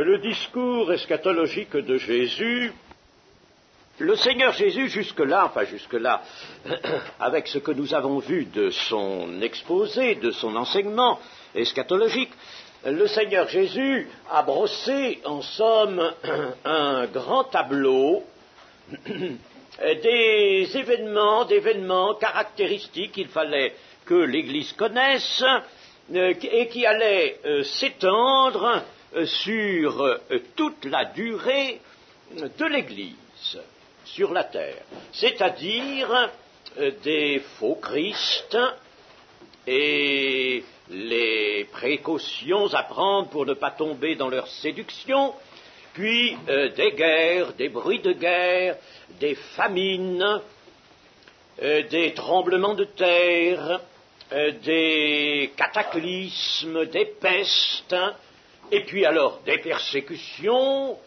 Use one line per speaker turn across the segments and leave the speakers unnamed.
le discours eschatologique de Jésus, le Seigneur Jésus jusque-là, avec ce que nous avons vu de son exposé, de son enseignement eschatologique, le Seigneur Jésus a brossé en somme un grand tableau d'événements caractéristiques qu'il fallait que l'Église connaisse et qui allaient s'étendre sur toute la durée de l'Église sur la terre, c'est-à-dire des faux Christ et les précautions à prendre pour ne pas tomber dans leur séduction, puis des guerres, des bruits de guerre, des famines, des tremblements de terre, des cataclysmes, des pestes, et puis alors des persécutions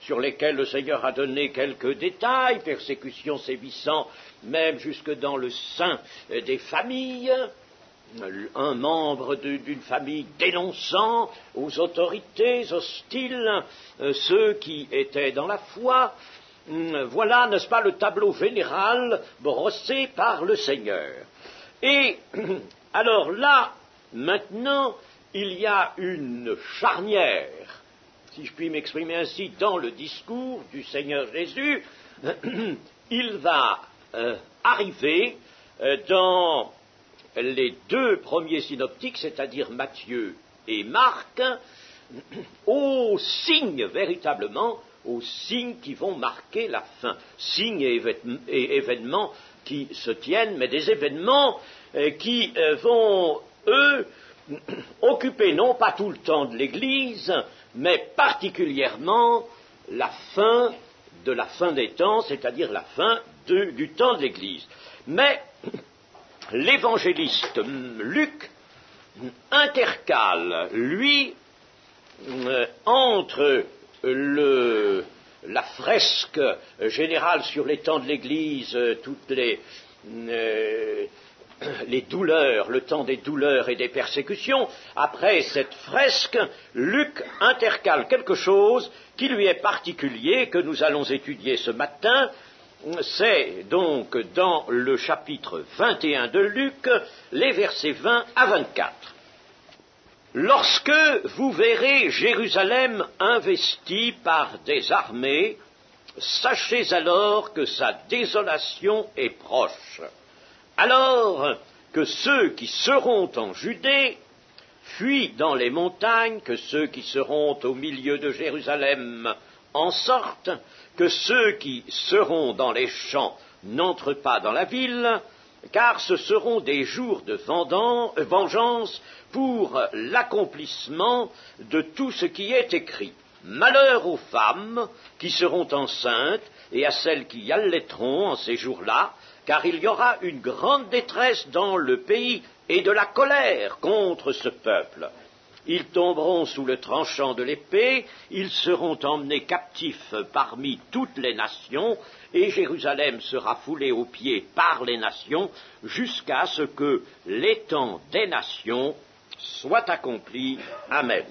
sur lesquelles le Seigneur a donné quelques détails, persécutions sévissant même jusque dans le sein des familles, un membre d'une famille dénonçant aux autorités hostiles ceux qui étaient dans la foi. Voilà, n'est-ce pas, le tableau général brossé par le Seigneur. Et alors là, maintenant, il y a une charnière, si je puis m'exprimer ainsi, dans le discours du Seigneur Jésus. Il va arriver dans les deux premiers synoptiques, c'est-à-dire Matthieu et Marc, aux signes, véritablement, aux signes qui vont marquer la fin. Signes et événements qui se tiennent, mais des événements qui vont, eux, occuper non pas tout le temps de l'Église, mais particulièrement la fin de la fin des temps, c'est-à-dire la fin du temps de l'Église. Mais l'évangéliste Luc intercale, lui, entre la fresque générale sur les temps de l'Église, toutes les douleurs, le temps des douleurs et des persécutions. Après cette fresque, Luc intercale quelque chose qui lui est particulier, que nous allons étudier ce matin. C'est donc dans le chapitre 21 de Luc, les versets 20 à 24. Lorsque vous verrez Jérusalem investie par des armées, sachez alors que sa désolation est proche. Alors que ceux qui seront en Judée fuient dans les montagnes, que ceux qui seront au milieu de Jérusalem en sortent, que ceux qui seront dans les champs n'entrent pas dans la ville, car ce seront des jours de vengeance pour l'accomplissement de tout ce qui est écrit. Malheur aux femmes qui seront enceintes et à celles qui allaiteront en ces jours-là, car il y aura une grande détresse dans le pays et de la colère contre ce peuple. Ils tomberont sous le tranchant de l'épée, ils seront emmenés captifs parmi toutes les nations, et Jérusalem sera foulée aux pieds par les nations, jusqu'à ce que les temps des nations soient accomplis. Amen.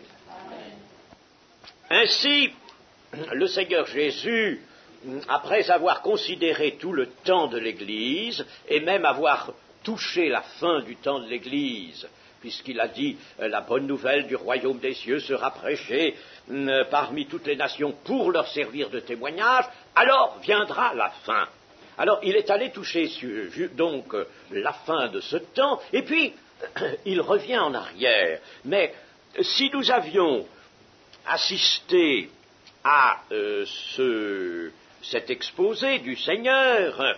Ainsi, le Seigneur Jésus, après avoir considéré tout le temps de l'Église, et même avoir touché la fin du temps de l'Église, puisqu'il a dit la bonne nouvelle du royaume des cieux sera prêchée parmi toutes les nations pour leur servir de témoignage, alors viendra la fin. Alors il est allé toucher donc la fin de ce temps, et puis il revient en arrière. Mais si nous avions assisté à cet exposé du Seigneur,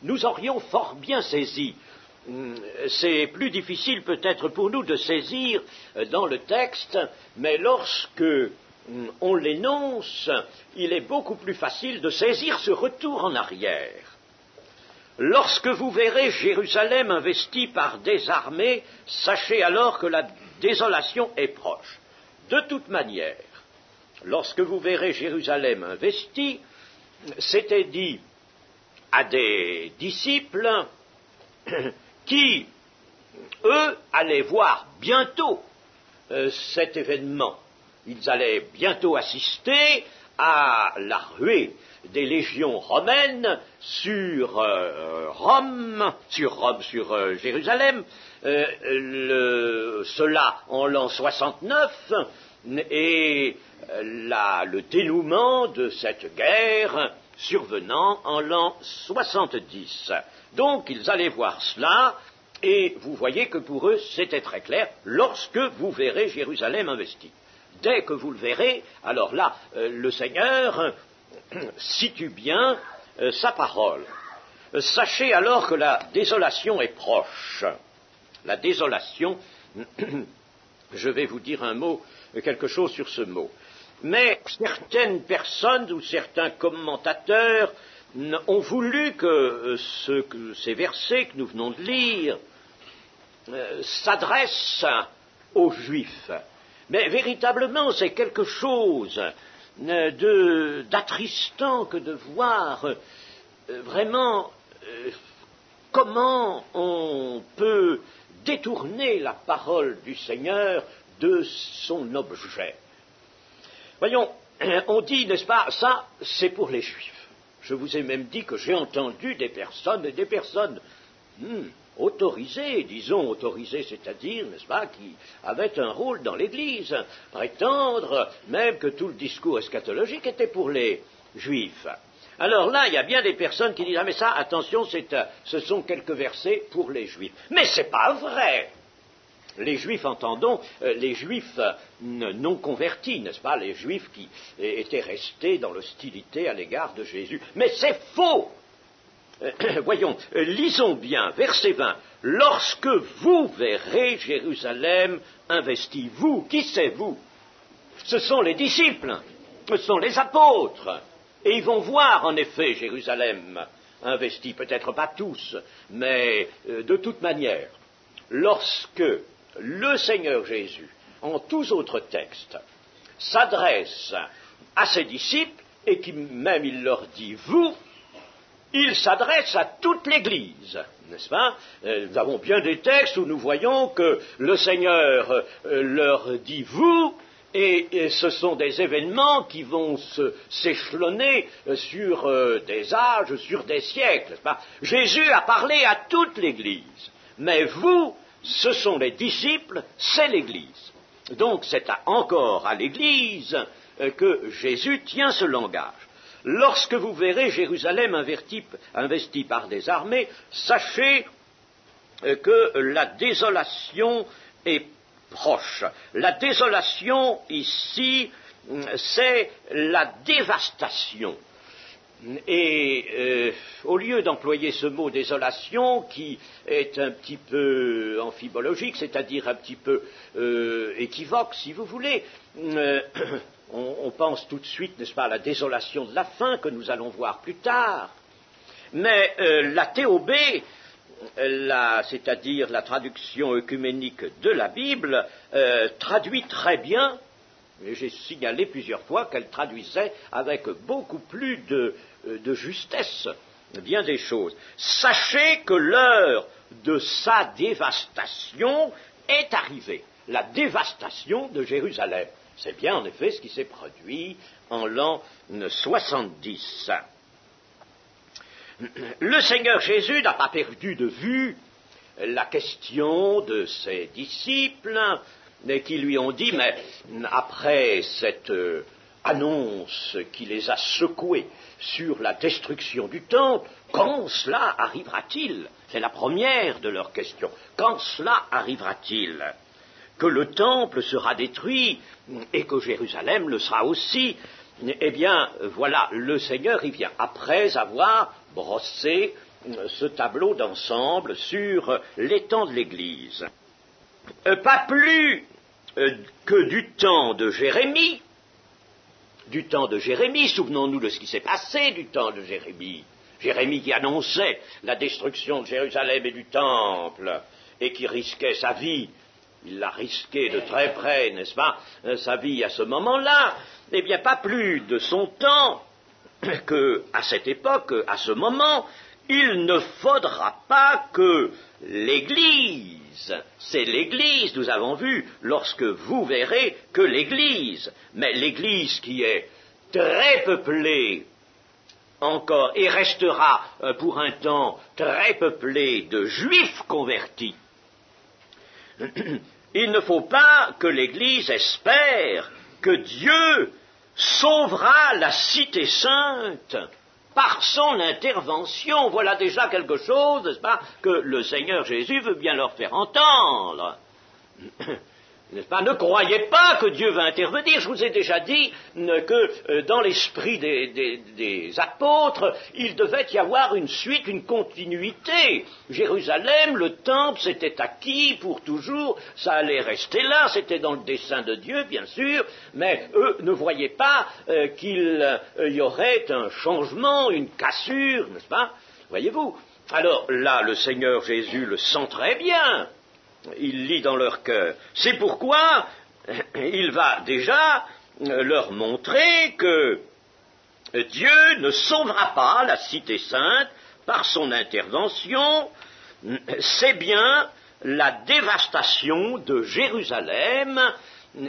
nous aurions fort bien saisi. C'est plus difficile peut-être pour nous de saisir dans le texte, mais lorsque on l'énonce, il est beaucoup plus facile de saisir ce retour en arrière. Lorsque vous verrez Jérusalem investie par des armées, sachez alors que la désolation est proche. De toute manière, lorsque vous verrez Jérusalem investie, c'était dit à des disciples qui, eux, allaient voir bientôt cet événement. ils allaient bientôt assister à la ruée des légions romaines sur Jérusalem, cela en l'an 69, et le dénouement de cette guerre survenant en l'an 70. Donc ils allaient voir cela, et vous voyez que pour eux c'était très clair, lorsque vous verrez Jérusalem investie. Dès que vous le verrez, alors là, le Seigneur situe bien sa parole. Sachez alors que la désolation est proche. La désolation, je vais vous dire quelque chose sur ce mot. Mais certaines personnes ou certains commentateurs ont voulu que ces versets que nous venons de lire s'adressent aux Juifs. Mais véritablement, c'est quelque chose d'attristant que de voir vraiment comment on peut détourner la parole du Seigneur de son objet. Voyons, on dit, n'est-ce pas, ça, c'est pour les Juifs. Je vous ai même dit que j'ai entendu des personnes autorisées, c'est-à-dire, n'est-ce pas, qui avaient un rôle dans l'Église, prétendre même que tout le discours eschatologique était pour les Juifs. Alors là, il y a bien des personnes qui disent, ah mais ça, attention, ce sont quelques versets pour les Juifs. Mais c'est pas vrai. Les Juifs, entendons, les Juifs non convertis, n'est-ce pas, les Juifs qui étaient restés dans l'hostilité à l'égard de Jésus. Mais c'est faux. Voyons, lisons bien, verset 20. Lorsque vous verrez Jérusalem investie, vous, qui c'est vous? Ce sont les disciples, ce sont les apôtres. Et ils vont voir en effet Jérusalem investie, peut-être pas tous, mais de toute manière, lorsque le Seigneur Jésus, en tous autres textes, s'adresse à ses disciples, et qui même il leur dit « vous », il s'adresse à toute l'Église, n'est-ce pas? Nous avons bien des textes où nous voyons que le Seigneur leur dit « vous », et ce sont des événements qui vont s'échelonner sur des âges, sur des siècles, n'est-ce pas? Jésus a parlé à toute l'Église, mais vous, ce sont les disciples, c'est l'Église. Donc c'est encore à l'Église que Jésus tient ce langage. Lorsque vous verrez Jérusalem investie par des armées, sachez que la désolation est proche. La désolation ici, c'est la dévastation. Et au lieu d'employer ce mot désolation, qui est un petit peu amphibologique, c'est-à-dire un petit peu équivoque, si vous voulez, on pense tout de suite, n'est-ce pas, à la désolation de la faim que nous allons voir plus tard. Mais la théobé, c'est-à-dire la traduction œcuménique de la Bible, traduit très bien. Et j'ai signalé plusieurs fois qu'elle traduisait avec beaucoup plus de justesse bien des choses. Sachez que l'heure de sa dévastation est arrivée. La dévastation de Jérusalem. C'est bien en effet ce qui s'est produit en l'an 70. Le Seigneur Jésus n'a pas perdu de vue la question de ses disciples, qui lui ont dit, mais après cette annonce qui les a secoués sur la destruction du temple, quand cela arrivera-t-il? C'est la première de leurs questions. Quand cela arrivera-t-il? Que le temple sera détruit et que Jérusalem le sera aussi? Eh bien, voilà, le Seigneur y vient, après avoir brossé ce tableau d'ensemble sur l'étang de l'Église. Pas plus que du temps de Jérémie. Du temps de Jérémie, souvenons-nous de ce qui s'est passé du temps de Jérémie. Jérémie qui annonçait la destruction de Jérusalem et du temple, et qui risquait sa vie. Il l'a risqué de très près, n'est-ce pas, sa vie à ce moment-là. Eh bien, pas plus de son temps qu'à cette époque, à ce moment, il ne faudra pas que l'Église l'Église. C'est l'Église, nous avons vu, lorsque vous verrez que l'Église, mais l'Église qui est très peuplée encore et restera pour un temps très peuplée de Juifs convertis, il ne faut pas que l'Église espère que Dieu sauvera la cité sainte par son intervention. Voilà déjà quelque chose, n'est-ce pas, que le Seigneur Jésus veut bien leur faire entendre. N'est-ce pas? Ne croyez pas que Dieu va intervenir. Je vous ai déjà dit que dans l'esprit des apôtres, il devait y avoir une suite, une continuité. Jérusalem, le temple, c'était acquis pour toujours, ça allait rester là, c'était dans le dessein de Dieu, bien sûr, mais eux ne voyaient pas qu'il y aurait un changement, une cassure, n'est-ce pas? Voyez-vous? Alors là, le Seigneur Jésus le sent très bien. Il lit dans leur cœur. C'est pourquoi il va déjà leur montrer que Dieu ne sauvera pas la cité sainte par son intervention. C'est bien la dévastation de Jérusalem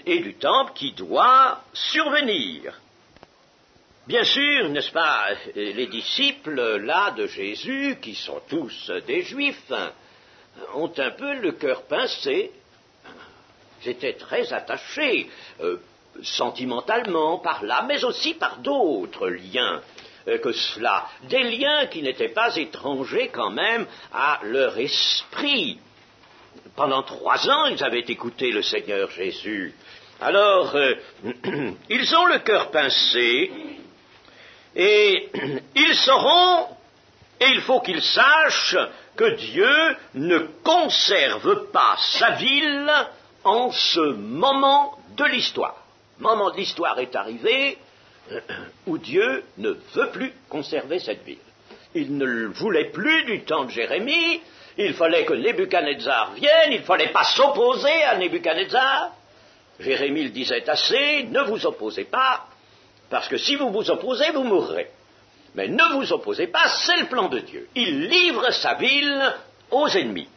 et du temple qui doit survenir. Bien sûr, n'est-ce pas, les disciples là de Jésus, qui sont tous des Juifs, ont un peu le cœur pincé. J'étais très attaché, sentimentalement par là, mais aussi par d'autres liens que cela, des liens qui n'étaient pas étrangers quand même à leur esprit. Pendant 3 ans, ils avaient écouté le Seigneur Jésus. Alors, ils ont le cœur pincé, et ils sauront, et il faut qu'ils sachent, que Dieu ne conserve pas sa ville en ce moment de l'histoire. Le moment de l'histoire est arrivé où Dieu ne veut plus conserver cette ville. Il ne le voulait plus du temps de Jérémie, il fallait que Nebuchadnezzar vienne, il ne fallait pas s'opposer à Nebuchadnezzar. Jérémie le disait assez, ne vous opposez pas, parce que si vous vous opposez, vous mourrez. Mais ne vous opposez pas, c'est le plan de Dieu. Il livre sa ville aux ennemis.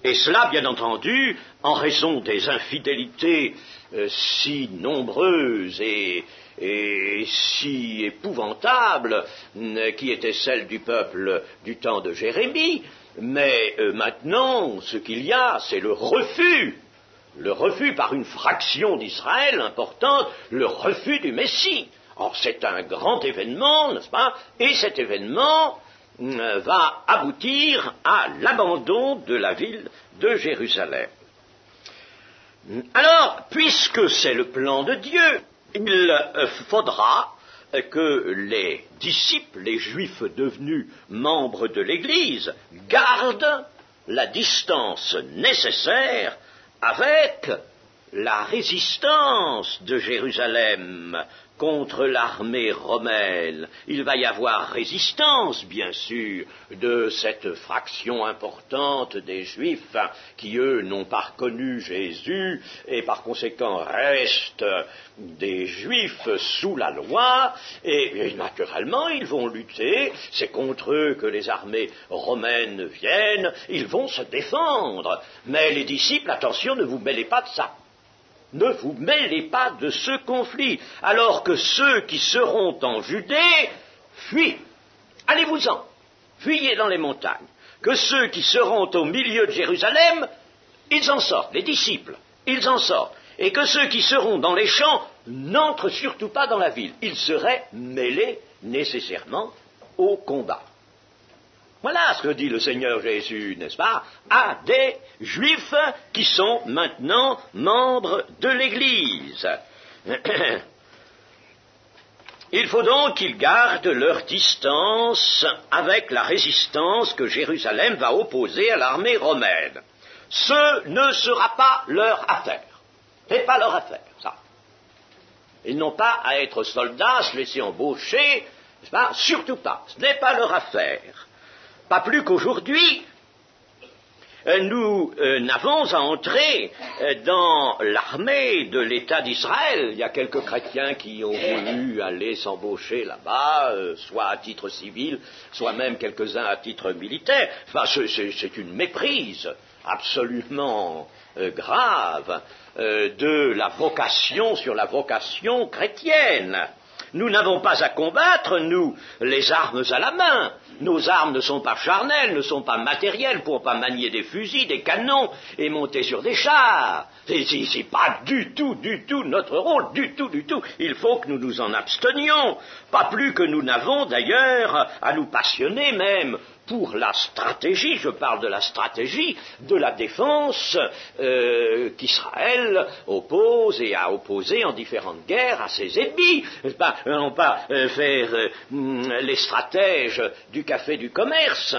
Et cela, bien entendu, en raison des infidélités si nombreuses et si épouvantables qui étaient celles du peuple du temps de Jérémie. Mais maintenant, ce qu'il y a, c'est le refus par une fraction d'Israël importante, le refus du Messie. Or, c'est un grand événement, n'est-ce pas? Et cet événement va aboutir à l'abandon de la ville de Jérusalem. Alors, puisque c'est le plan de Dieu, il faudra que les disciples, les Juifs devenus membres de l'Église, gardent la distance nécessaire avec la résistance de Jérusalem contre l'armée romaine. Il va y avoir résistance, bien sûr, de cette fraction importante des Juifs qui, eux, n'ont pas reconnu Jésus et par conséquent restent des Juifs sous la loi et naturellement ils vont lutter, c'est contre eux que les armées romaines viennent, ils vont se défendre. Mais les disciples, attention, ne vous mêlez pas de ça. Ne vous mêlez pas de ce conflit, alors que ceux qui seront en Judée fuient. Allez-vous-en, fuyez dans les montagnes. Que ceux qui seront au milieu de Jérusalem, ils en sortent, les disciples, ils en sortent. Et que ceux qui seront dans les champs n'entrent surtout pas dans la ville. Ils seraient mêlés nécessairement au combat. Voilà ce que dit le Seigneur Jésus, n'est-ce pas, à des Juifs qui sont maintenant membres de l'Église. Il faut donc qu'ils gardent leur distance avec la résistance que Jérusalem va opposer à l'armée romaine. Ce ne sera pas leur affaire. Ce n'est pas leur affaire, ça. Ils n'ont pas à être soldats, se laisser embaucher, n'est-ce pas, surtout pas. Ce n'est pas leur affaire. Pas plus qu'aujourd'hui, nous n'avons à entrer dans l'armée de l'État d'Israël. Il y a quelques chrétiens qui ont voulu aller s'embaucher là-bas, soit à titre civil, soit même quelques-uns à titre militaire. Enfin, c'est une méprise absolument grave de la vocation sur la vocation chrétienne. Nous n'avons pas à combattre, nous, les armes à la main. Nos armes ne sont pas charnelles, ne sont pas matérielles pour pas manier des fusils, des canons et monter sur des chars. C'est pas du tout notre rôle, du tout. Il faut que nous nous en abstenions. Pas plus que nous n'avons d'ailleurs à nous passionner même pour la stratégie, je parle de la stratégie de la défense qu'Israël oppose et a opposé en différentes guerres à ses ennemis. Non pas faire les stratèges du café du commerce,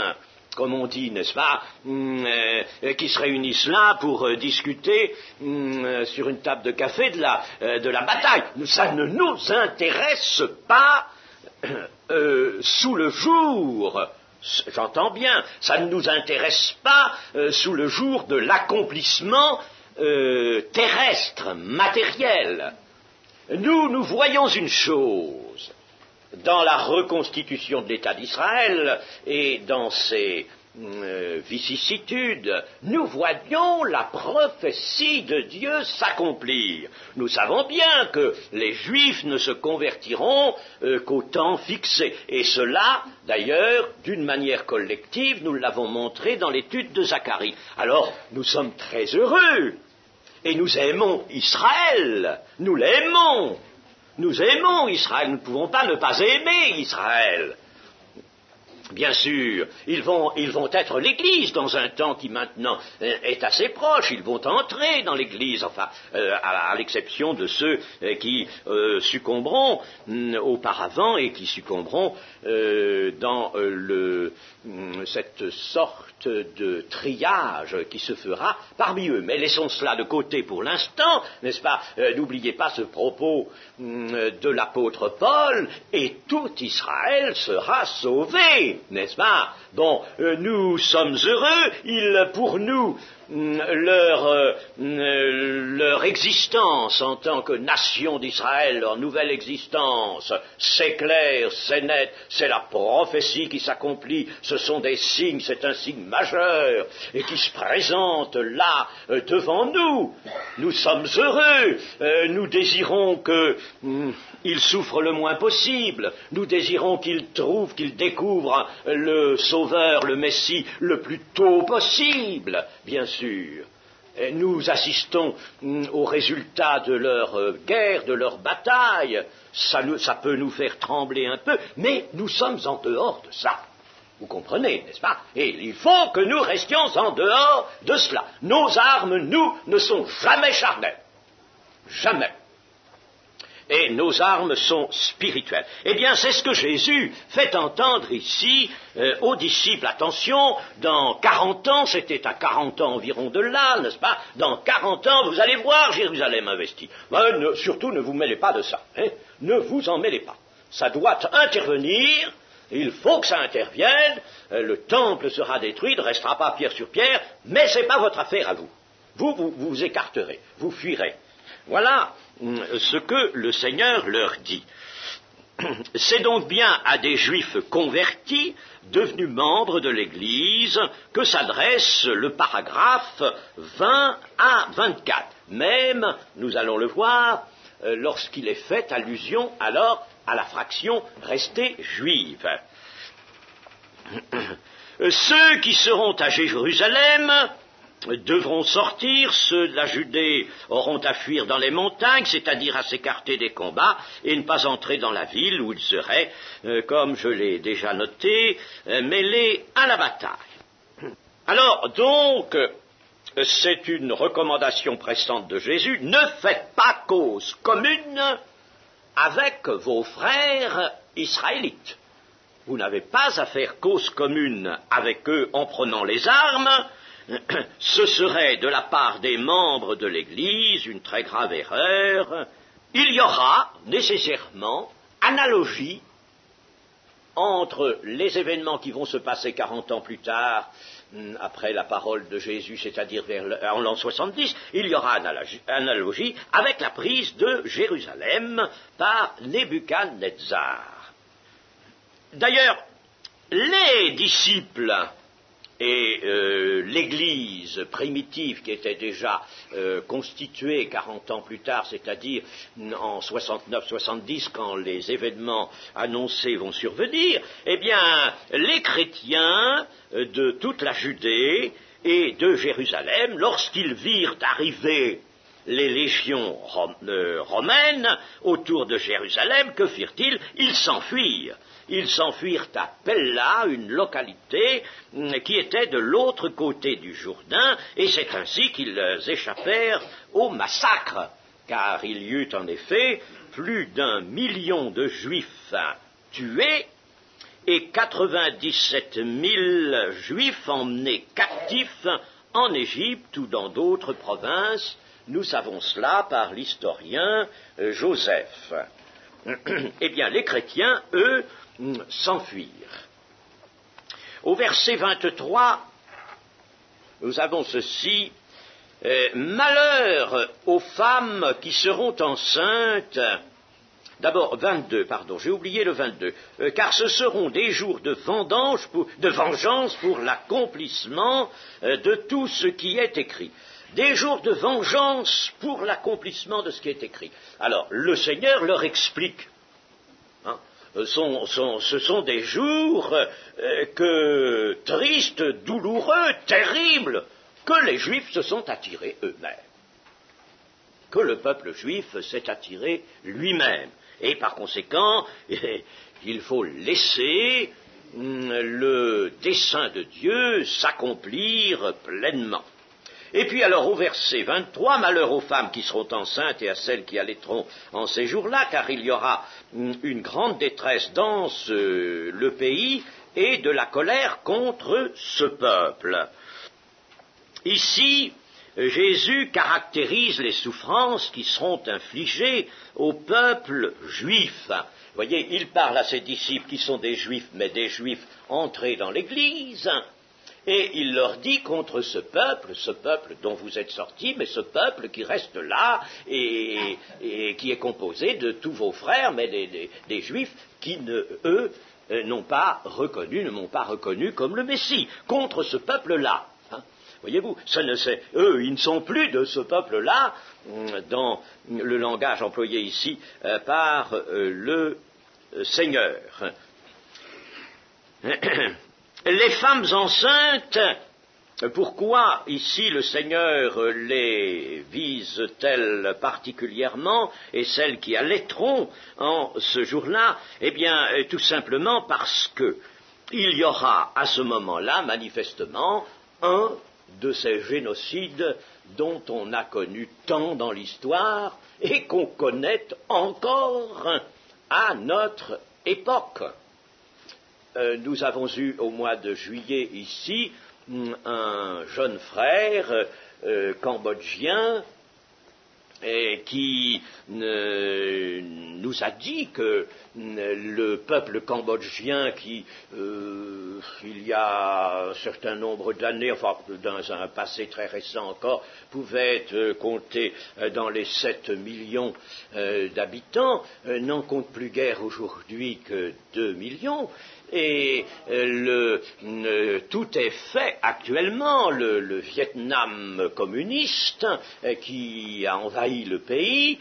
comme on dit, n'est-ce pas, qui se réunissent là pour discuter sur une table de café de la bataille. Ça ne nous intéresse pas sous le jour. J'entends bien, ça ne nous intéresse pas sous le jour de l'accomplissement terrestre, matériel. Nous voyons une chose, dans la reconstitution de l'État d'Israël et dans ses vicissitudes, nous voyons la prophétie de Dieu s'accomplir. Nous savons bien que les Juifs ne se convertiront qu'au temps fixé. Et cela, d'ailleurs, d'une manière collective, nous l'avons montré dans l'étude de Zacharie. Alors, nous sommes très heureux. Et nous aimons Israël. Nous l'aimons. Nous aimons Israël. Nous ne pouvons pas ne pas aimer Israël. Bien sûr, ils vont être l'Église dans un temps qui maintenant est assez proche. Ils vont entrer dans l'Église, enfin, à l'exception de ceux qui succomberont auparavant et qui succomberont dans cette sorte de triage qui se fera parmi eux. Mais laissons cela de côté pour l'instant, n'est-ce pas? N'oubliez pas ce propos de l'apôtre Paul, et tout Israël sera sauvé, n'est-ce pas? Bon, nous sommes heureux, pour nous, leur existence en tant que nation d'Israël, leur nouvelle existence, c'est clair, c'est net, c'est la prophétie qui s'accomplit, ce sont des signes, c'est un signe majeur, et qui se présente là, devant nous. Nous sommes heureux, nous désirons qu'ils souffrent le moins possible, nous désirons qu'ils trouvent, qu'ils découvrent le Sauveur, le Messie, le plus tôt possible, bien sûr. Nous assistons aux résultats de leur guerre, de leur bataille. Ça peut nous faire trembler un peu, mais nous sommes en dehors de ça. Vous comprenez, n'est-ce pas? Et il faut que nous restions en dehors de cela. Nos armes, nous, ne sont jamais charnelles. Jamais. Et nos armes sont spirituelles. Eh bien, c'est ce que Jésus fait entendre ici aux disciples. Attention, dans 40 ans, c'était à 40 ans environ de là, n'est-ce pas? Dans 40 ans, vous allez voir Jérusalem investie. Surtout, ne vous mêlez pas de ça. Hein? Ne vous en mêlez pas. Ça doit intervenir. Il faut que ça intervienne. Le temple sera détruit, ne restera pas pierre sur pierre, mais ce n'est pas votre affaire à vous. Vous écarterez, vous fuirez. Voilà ce que le Seigneur leur dit. C'est donc bien à des Juifs convertis, devenus membres de l'Église, que s'adresse le paragraphe 20 à 24. Même, nous allons le voir, lorsqu'il est fait allusion alors à la fraction restée juive. Ceux qui seront à Jérusalem devront sortir, ceux de la Judée auront à fuir dans les montagnes, c'est-à-dire à s'écarter des combats et ne pas entrer dans la ville où ils seraient, comme je l'ai déjà noté, mêlés à la bataille. Alors donc, c'est une recommandation pressante de Jésus, ne faites pas cause commune avec vos frères israélites. Vous n'avez pas à faire cause commune avec eux en prenant les armes. Ce serait de la part des membres de l'Église une très grave erreur. Il y aura nécessairement analogie entre les événements qui vont se passer 40 ans plus tard après la parole de Jésus, c'est-à-dire en l'an 70, il y aura analogie avec la prise de Jérusalem par Nebuchadnezzar. D'ailleurs, les disciples et l'Église primitive qui était déjà constituée 40 ans plus tard, c'est-à-dire en 69-70, quand les événements annoncés vont survenir, eh bien, les chrétiens de toute la Judée et de Jérusalem, lorsqu'ils virent arriver les légions romaines autour de Jérusalem, que firent-ils? Ils s'enfuirent. Ils s'enfuirent à Pella, une localité qui était de l'autre côté du Jourdain, et c'est ainsi qu'ils échappèrent au massacre, car il y eut en effet plus d'1 million de Juifs tués et 97 000 Juifs emmenés captifs en Égypte ou dans d'autres provinces. Nous savons cela par l'historien Joseph. Eh bien, les chrétiens, eux, s'enfuirent. Au verset 23, nous avons ceci, malheur aux femmes qui seront enceintes. D'abord, 22, pardon, j'ai oublié le 22, car ce seront des jours de vengeance pour l'accomplissement de tout ce qui est écrit. Des jours de vengeance pour l'accomplissement de ce qui est écrit. Alors, le Seigneur leur explique. Ce sont des jours tristes, douloureux, terribles, que les Juifs se sont attirés eux-mêmes, que le peuple juif s'est attiré lui-même. Et par conséquent, il faut laisser le dessein de Dieu s'accomplir pleinement. Et puis alors au verset 23, malheur aux femmes qui seront enceintes et à celles qui allaiteront en ces jours-là, car il y aura une grande détresse dans le pays et de la colère contre ce peuple. Ici, Jésus caractérise les souffrances qui seront infligées au peuple juif. Vous voyez, il parle à ses disciples qui sont des juifs, mais des juifs entrés dans l'Église. Et il leur dit contre ce peuple dont vous êtes sortis, mais ce peuple qui reste là et qui est composé de tous vos frères, mais des Juifs qui, eux, ne m'ont pas reconnu comme le Messie. Contre ce peuple-là. Voyez-vous, eux, ils ne sont plus de ce peuple-là, dans le langage employé ici par le Seigneur. Les femmes enceintes, pourquoi ici le Seigneur les vise-t-elle particulièrement, et celles qui allaiteront en ce jour-là? Eh bien, tout simplement parce que il y aura à ce moment-là, manifestement, un de ces génocides dont on a connu tant dans l'histoire et qu'on connaît encore à notre époque. Nous avons eu au mois de juillet ici un jeune frère cambodgien qui nous a dit que le peuple cambodgien qui, il y a un certain nombre d'années, enfin dans un passé très récent encore, pouvait être compté dans les 7 millions d'habitants, n'en compte plus guère aujourd'hui que 2 millions. Et tout est fait actuellement. Le Vietnam communiste qui a envahi le pays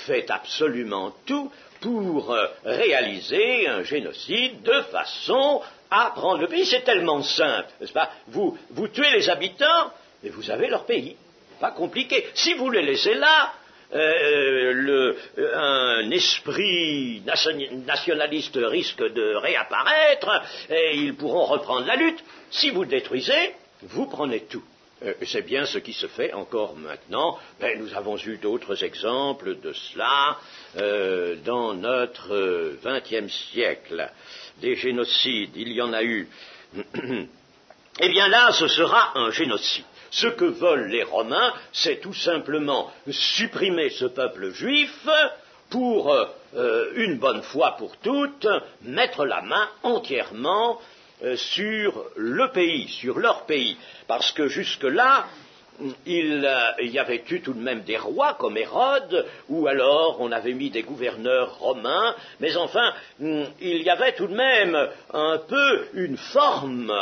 fait absolument tout pour réaliser un génocide de façon à prendre le pays. C'est tellement simple, n'est-ce pas? Vous tuez les habitants et vous avez leur pays. Pas compliqué. Si vous les laissez là, un esprit nationaliste risque de réapparaître et ils pourront reprendre la lutte. Si vous le détruisez, vous prenez tout. C'est bien ce qui se fait encore maintenant. Mais nous avons eu d'autres exemples de cela dans notre XXe siècle. Des génocides, il y en a eu. Eh bien là, ce sera un génocide. Ce que veulent les Romains, c'est tout simplement supprimer ce peuple juif pour, une bonne fois pour toutes, mettre la main entièrement sur le pays, sur leur pays, parce que jusque-là, il y avait eu tout de même des rois comme Hérode, ou alors on avait mis des gouverneurs romains, mais enfin, il y avait tout de même un peu une forme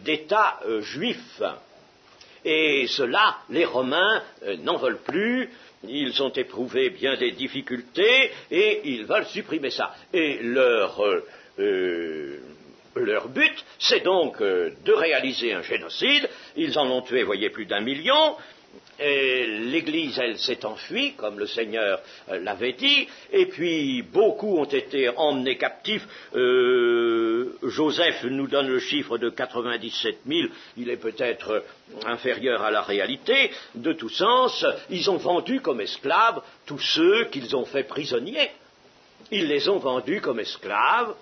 d'État juif. Et cela, les Romains n'en veulent plus, ils ont éprouvé bien des difficultés, et ils veulent supprimer ça. Et leur but, c'est donc de réaliser un génocide. Ils en ont tué, voyez, plus d'1 million. Et l'Église, elle, s'est enfuie, comme le Seigneur l'avait dit, et puis beaucoup ont été emmenés captifs. Joseph nous donne le chiffre de 97 000, il est peut-être inférieur à la réalité. De tout sens, ils ont vendu comme esclaves tous ceux qu'ils ont fait prisonniers. Ils les ont vendus comme esclaves.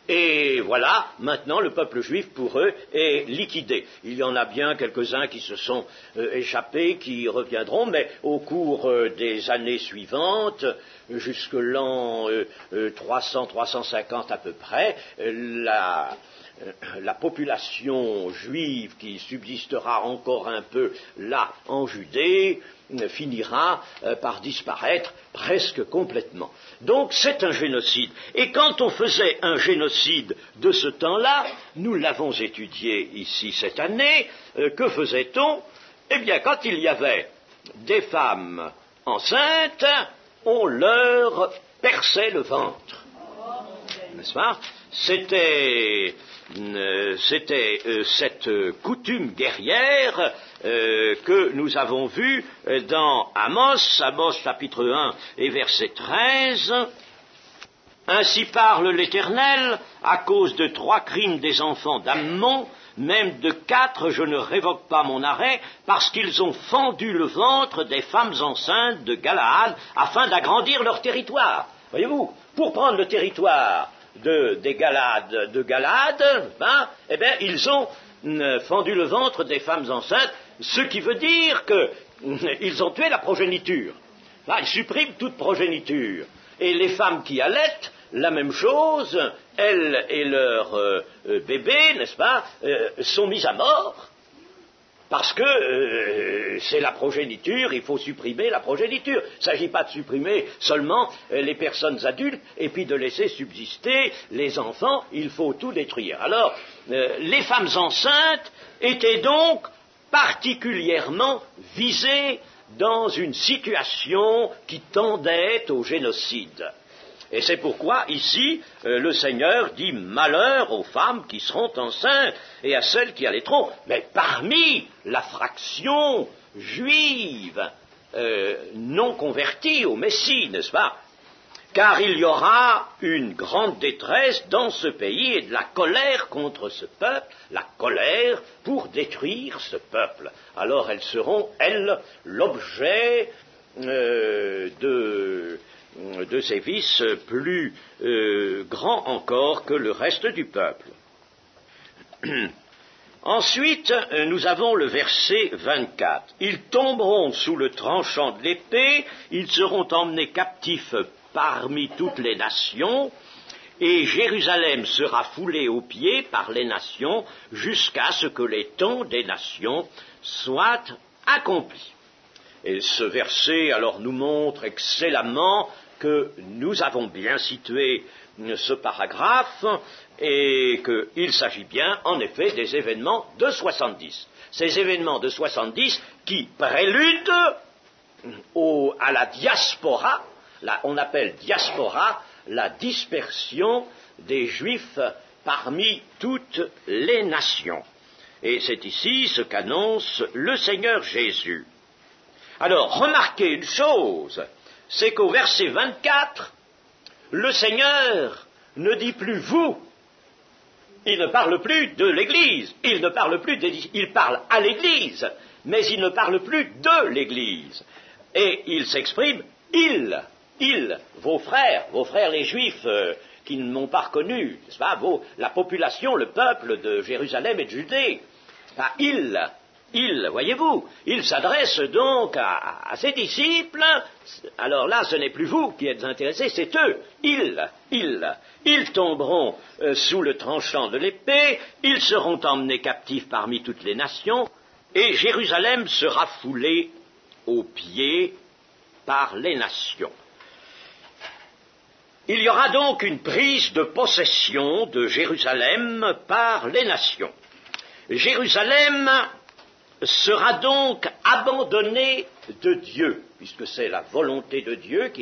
Et voilà, maintenant le peuple juif pour eux est liquidé. Il y en a bien quelques-uns qui se sont échappés, qui reviendront, mais au cours des années suivantes, jusque l'an 300-350 à peu près, la population juive qui subsistera encore un peu là en Judée finira par disparaître presque complètement. Donc c'est un génocide. Et quand on faisait un génocide de ce temps-là, nous l'avons étudié ici cette année, que faisait-on? Eh bien, quand il y avait des femmes enceintes, on leur perçait le ventre. N'est-ce pas? C'était cette coutume guerrière que nous avons vue dans Amos chapitre 1 et verset 13. Ainsi parle l'Éternel, à cause de 3 crimes des enfants d'Ammon, même de 4 je ne révoque pas mon arrêt, parce qu'ils ont fendu le ventre des femmes enceintes de Galaad, afin d'agrandir leur territoire. Voyez-vous, pour prendre le territoire de Galaad, eh bien, ils ont fendu le ventre des femmes enceintes, ce qui veut dire qu'ils ont tué la progéniture. Là, ils suppriment toute progéniture. Et les femmes qui allaitent, la même chose, elles et leurs bébés, n'est-ce pas, sont mis à mort. Parce que c'est la progéniture, il faut supprimer la progéniture. Il ne s'agit pas de supprimer seulement les personnes adultes et puis de laisser subsister les enfants, il faut tout détruire. Alors, les femmes enceintes étaient donc particulièrement visées dans une situation qui tendait au génocide. Et c'est pourquoi, ici, le Seigneur dit malheur aux femmes qui seront enceintes et à celles qui allaiteront. Mais parmi la fraction juive non convertie au Messie, n'est-ce pas? Car il y aura une grande détresse dans ce pays et de la colère contre ce peuple, la colère pour détruire ce peuple. Alors elles seront, elles, l'objet de sévices plus grands encore que le reste du peuple. Ensuite, nous avons le verset 24. Ils tomberont sous le tranchant de l'épée, ils seront emmenés captifs parmi toutes les nations, et Jérusalem sera foulée aux pieds par les nations jusqu'à ce que les temps des nations soient accomplis. Et ce verset, alors, nous montre excellemment que nous avons bien situé ce paragraphe et qu'il s'agit bien, en effet, des événements de 70. Ces événements de 70 qui préludent à la diaspora, on appelle diaspora la dispersion des Juifs parmi toutes les nations. Et c'est ici ce qu'annonce le Seigneur Jésus. Alors, remarquez une chose, c'est qu'au verset 24, le Seigneur ne dit plus vous, il ne parle plus de l'Église, il parle à l'Église, mais il ne parle plus de l'Église. Et il s'exprime, vos frères les Juifs qui ne m'ont pas reconnu, n'est-ce pas, la population, le peuple de Jérusalem et de Judée, Il, voyez-vous, il s'adresse donc à ses disciples. Alors là, ce n'est plus vous qui êtes intéressés, c'est eux. Ils tomberont sous le tranchant de l'épée, ils seront emmenés captifs parmi toutes les nations, et Jérusalem sera foulée aux pieds par les nations. Il y aura donc une prise de possession de Jérusalem par les nations. Jérusalem sera donc abandonnée de Dieu, puisque c'est la volonté de Dieu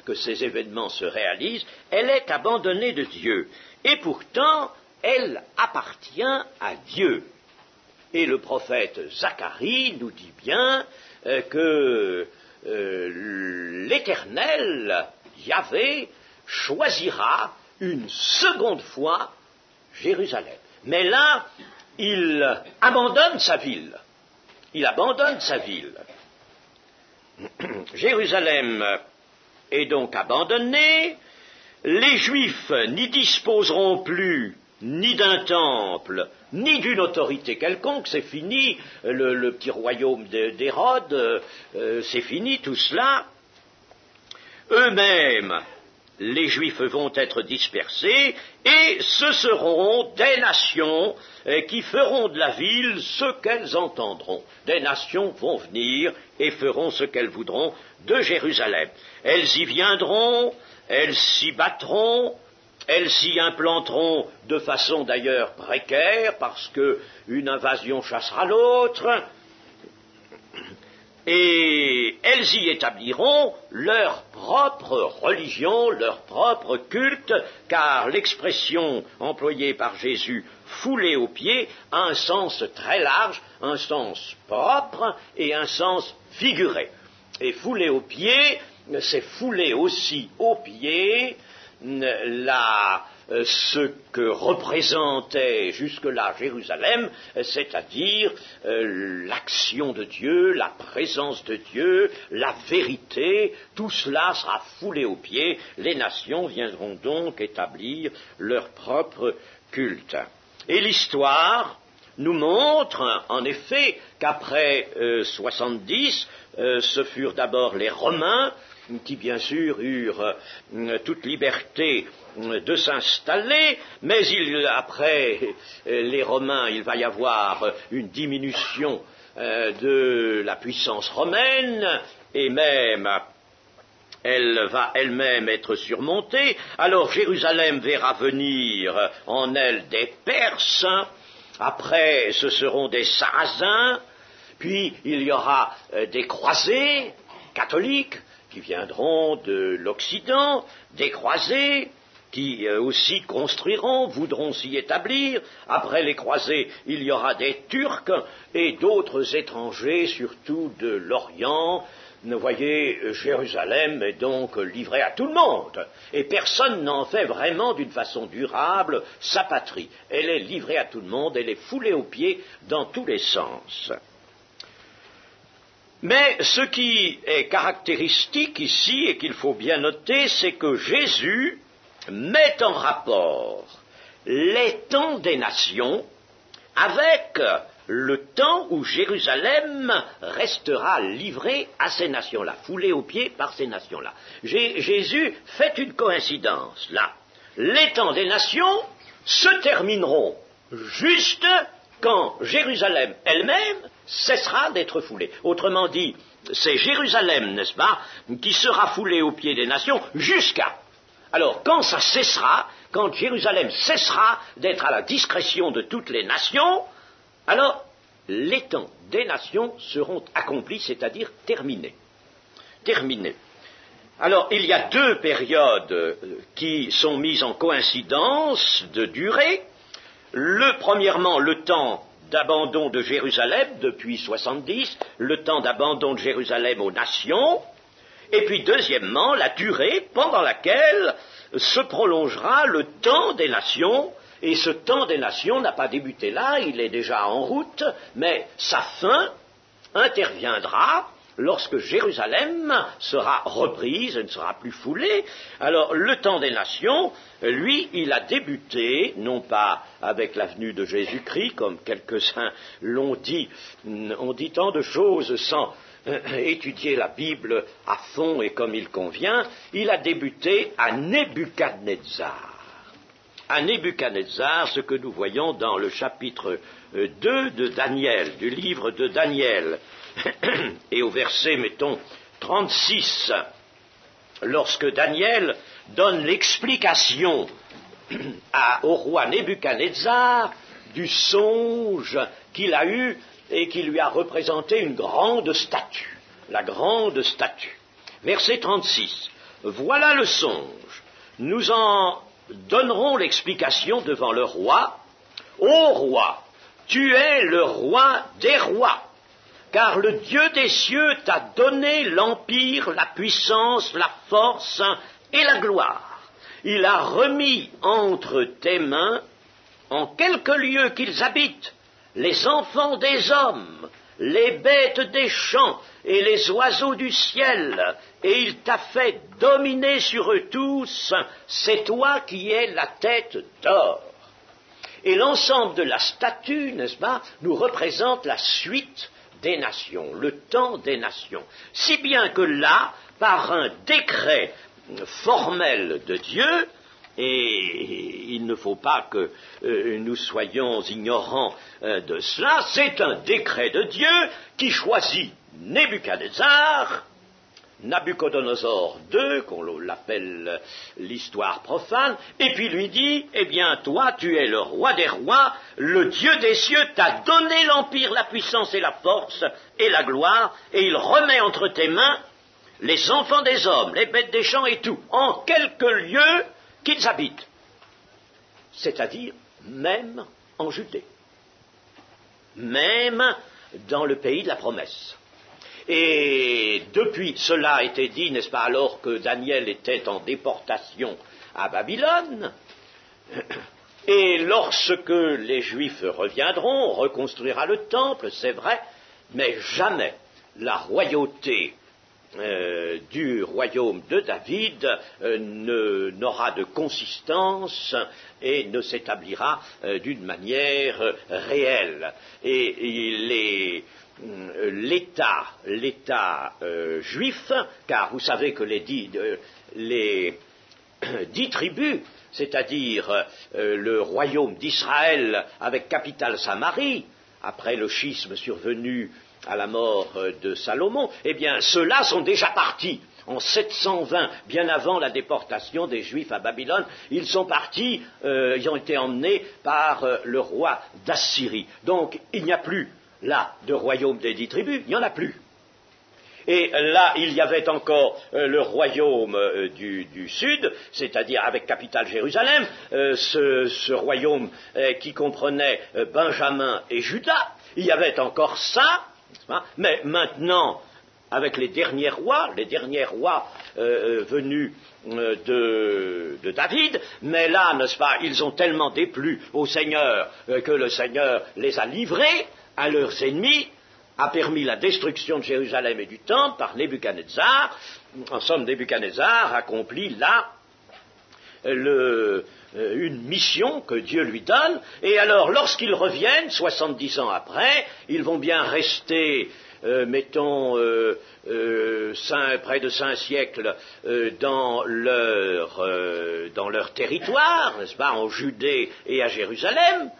que ces événements se réalisent, elle est abandonnée de Dieu. Et pourtant, elle appartient à Dieu. Et le prophète Zacharie nous dit bien que l'Éternel, Yahvé, choisira une seconde fois Jérusalem. Mais là, il abandonne sa ville. Jérusalem est donc abandonnée. Les Juifs n'y disposeront plus ni d'un temple, ni d'une autorité quelconque. C'est fini, le petit royaume d'Hérode, c'est fini tout cela. Eux-mêmes, les Juifs vont être dispersés, et ce seront des nations qui feront de la ville ce qu'elles entendront. Des nations vont venir et feront ce qu'elles voudront de Jérusalem. Elles y viendront, elles s'y battront, elles s'y implanteront de façon d'ailleurs précaire, parce qu'une invasion chassera l'autre, et elles y établiront leur propre religion, leur propre culte, car l'expression employée par Jésus, foulée aux pieds, a un sens très large, un sens propre et un sens figuré. Et fouler aux pieds, c'est fouler aussi aux pieds ce que représentait jusque-là Jérusalem, c'est-à-dire l'action de Dieu, la présence de Dieu, la vérité, tout cela sera foulé aux pieds. Les nations viendront donc établir leur propre culte. Et l'histoire nous montre, en effet, qu'après 70, ce furent d'abord les Romains, qui bien sûr eurent toute liberté de s'installer, mais après les Romains, il va y avoir une diminution de la puissance romaine, et même elle va elle-même être surmontée. Alors Jérusalem verra venir en elle des Perses, après ce seront des Sarrasins, puis il y aura des croisés catholiques qui viendront de l'Occident, des croisés qui aussi construiront, voudront s'y établir. Après les croisés, il y aura des Turcs et d'autres étrangers, surtout de l'Orient. Vous voyez, Jérusalem est donc livrée à tout le monde, et personne n'en fait vraiment d'une façon durable sa patrie. Elle est livrée à tout le monde, elle est foulée aux pieds dans tous les sens. Mais ce qui est caractéristique ici, et qu'il faut bien noter, c'est que Jésus met en rapport les temps des nations avec le temps où Jérusalem restera livrée à ces nations-là, foulée aux pieds par ces nations-là. Jésus fait une coïncidence là. Les temps des nations se termineront juste quand Jérusalem elle-même cessera d'être foulée. Autrement dit, c'est Jérusalem, n'est-ce pas, qui sera foulée aux pieds des nations jusqu'à. Alors, quand ça cessera, quand Jérusalem cessera d'être à la discrétion de toutes les nations, alors les temps des nations seront accomplis, c'est-à-dire terminés. Alors, il y a deux périodes qui sont mises en coïncidence de durée. Premièrement, le temps d'abandon de Jérusalem depuis 70, le temps d'abandon de Jérusalem aux nations, et puis deuxièmement, la durée pendant laquelle se prolongera le temps des nations, et ce temps des nations n'a pas débuté là, il est déjà en route, mais sa fin interviendra lorsque Jérusalem sera reprise, elle ne sera plus foulée, alors le temps des nations, lui, il a débuté, non pas avec la venue de Jésus-Christ, comme quelques-uns l'ont dit, on dit tant de choses sans étudier la Bible à fond et comme il convient, il a débuté à Nebuchadnezzar. À Nebuchadnezzar, ce que nous voyons dans le chapitre 2 de Daniel, du livre de Daniel, et au verset, mettons, 36, lorsque Daniel donne l'explication au roi Nebuchadnezzar du songe qu'il a eu et qui lui a représenté une grande statue, la grande statue. Verset 36, voilà le songe, nous en donnerons l'explication devant le roi. Ô roi, tu es le roi des rois, car le Dieu des cieux t'a donné l'empire, la puissance, la force et la gloire. Il a remis entre tes mains, en quelques lieux qu'ils habitent, les enfants des hommes, les bêtes des champs et les oiseaux du ciel, et il t'a fait dominer sur eux tous, c'est toi qui es la tête d'or. Et l'ensemble de la statue, n'est-ce pas, nous représente la suite des nations, le temps des nations. Si bien que là, par un décret formel de Dieu, et il ne faut pas que nous soyons ignorants de cela, c'est un décret de Dieu qui choisit Nebuchadnezzar, Nabuchodonosor II, qu'on l'appelle l'histoire profane, et puis lui dit, eh bien toi tu es le roi des rois, le Dieu des cieux t'a donné l'empire, la puissance et la force et la gloire, et il remet entre tes mains les enfants des hommes, les bêtes des champs et tout, en quelques lieux qu'ils habitent, c'est-à-dire même en Judée, même dans le pays de la promesse. Et depuis, cela a été dit, n'est-ce pas, alors que Daniel était en déportation à Babylone, et lorsque les Juifs reviendront, on reconstruira le temple, c'est vrai, mais jamais la royauté du royaume de David n'aura de consistance et ne s'établira d'une manière réelle. Et l'État juif, car vous savez que les dix tribus, c'est-à-dire le royaume d'Israël avec capitale Samarie, après le schisme survenu à la mort de Salomon, eh bien, ceux-là sont déjà partis. En 720, bien avant la déportation des Juifs à Babylone, ils sont partis, ils ont été emmenés par le roi d'Assyrie. Donc, il n'y a plus, là, de royaume des 10 tribus, il n'y en a plus. Et là, il y avait encore le royaume du sud, c'est-à-dire avec capitale Jérusalem, ce royaume qui comprenait Benjamin et Juda. Il y avait encore ça. Mais maintenant, avec les derniers rois venus de David, mais là, n'est-ce pas, ils ont tellement déplu au Seigneur que le Seigneur les a livrés à leurs ennemis, a permis la destruction de Jérusalem et du temple par Nebuchadnezzar. En somme, Nebuchadnezzar accomplit là une mission que Dieu lui donne, et alors lorsqu'ils reviennent, 70 ans après, ils vont bien rester, mettons, près de 5 siècles dans leur territoire, n'est-ce pas, en Judée et à Jérusalem,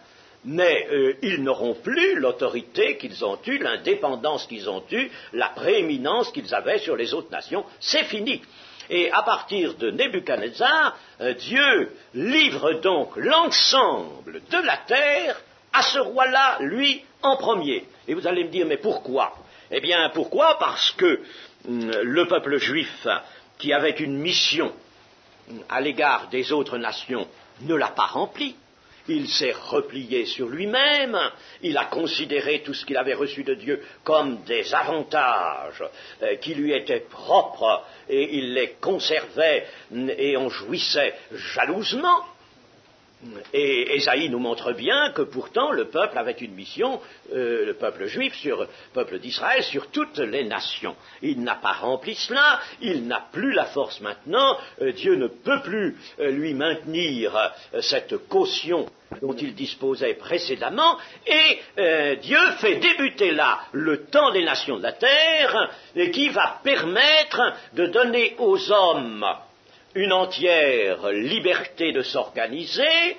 mais ils n'auront plus l'autorité qu'ils ont eue, l'indépendance qu'ils ont eue, la prééminence qu'ils avaient sur les autres nations, c'est fini. Et à partir de Nebuchadnezzar, Dieu livre donc l'ensemble de la terre à ce roi-là, lui, en premier. Et vous allez me dire, mais pourquoi? Eh bien, pourquoi? Parce que le peuple juif, qui avait une mission à l'égard des autres nations, ne l'a pas remplie. Il s'est replié sur lui-même, il a considéré tout ce qu'il avait reçu de Dieu comme des avantages qui lui étaient propres, et il les conservait et en jouissait jalousement. Et Ésaïe nous montre bien que pourtant le peuple avait une mission, le peuple juif, le peuple d'Israël, sur toutes les nations. Il n'a pas rempli cela, il n'a plus la force maintenant, Dieu ne peut plus lui maintenir cette caution dont il disposait précédemment, et Dieu fait débuter là le temps des nations de la terre, qui va permettre de donner aux hommes une entière liberté de s'organiser